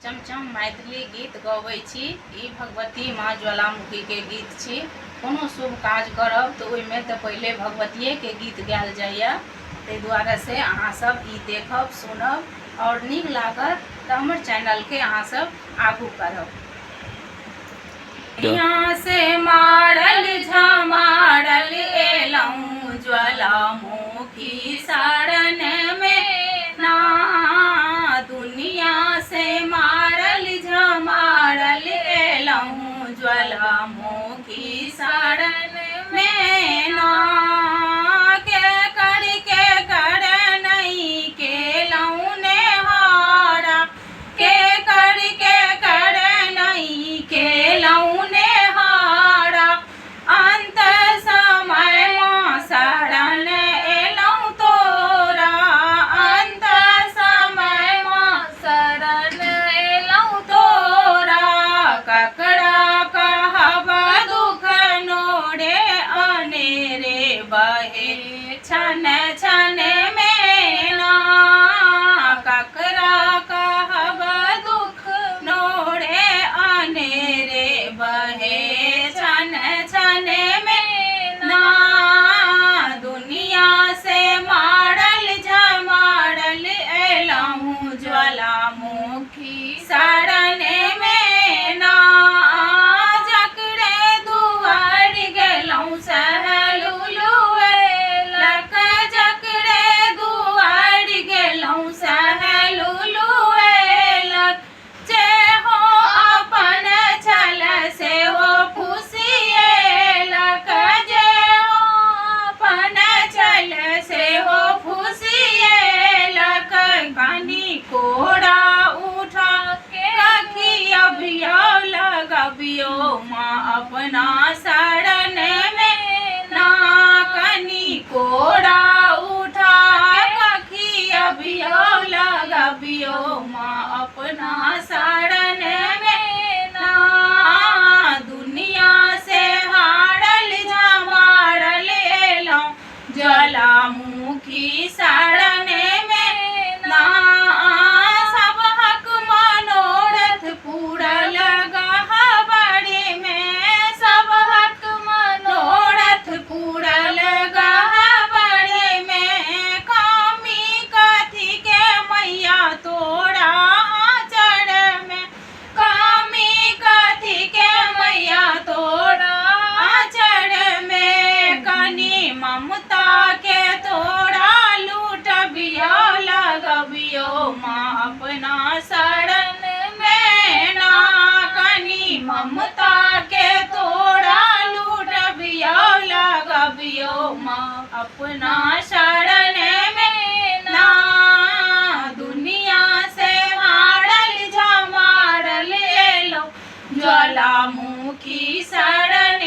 चमचम मैथिली गीत गबै छी। ई भगवती माँ ज्वालामुखी के गीत छी। कोनो शुभ काज करब तो ओहिमे तो पहले भगवतिये के गीत गायल जाइए। ताहि दुआरे से अहाँ सब ई देखब सुनब और नीक लागत तो हमर चैनल के अहाँ सब आगू करब। यहाँ से मारल झमारल एलौं ज्वालामुखी शरण में ना। दुनिया से मारल झमारल एलौं ज्वालामुखी शरण में ना। के कर नहीं केलौं नेहारा, के कर नहीं केलौं नेहारा। अंत समय माँ शरण एलौं तोरा, अंत समय माँ शरण एलौं तोरा। ककरा कहब दुख नोरे अनेरे बहे छन छन में ना। ककरा कहब दुख नोरे अनेरे बहे छन छन में ना। दुनिया से मारल झमारल एलौं ज्वालामुखी शरण में ना। जकरे दुआर गेलौं सहलुलुएलक, जकरे दुआर गेलौं सहलुलुएलक। जेहो अपन छल सेहो फुसिएलक, जेहो अपन छल सेहो फुसिएलक। कनी कोड़ा उठा के रखियबियो लगबियो माँ अपना शरण में ना। कनी कोड़ा उठा रखियबियो लगबियो माँ अपना शरण में ना। दुनिया से हारल झमारल एलौं ज्वालामुखी शरण में ना। सब हक मनोरथ पूरल गहबरे में, सब हक मनोरथ पूरल गहबरे में। कामी कथी के मैया तोरा आँचर में, कामी कथी के मैया तोरा आँचर में। कनी ममता के तोरा लूटबियो लगबियो माँ अपना शरण में ना। कनी ममता के तोरा लूटबियो लगबियो माँ अपना शरण में ना। दुनिया से हारल झमारल एलौं ज्वालामुखी शरण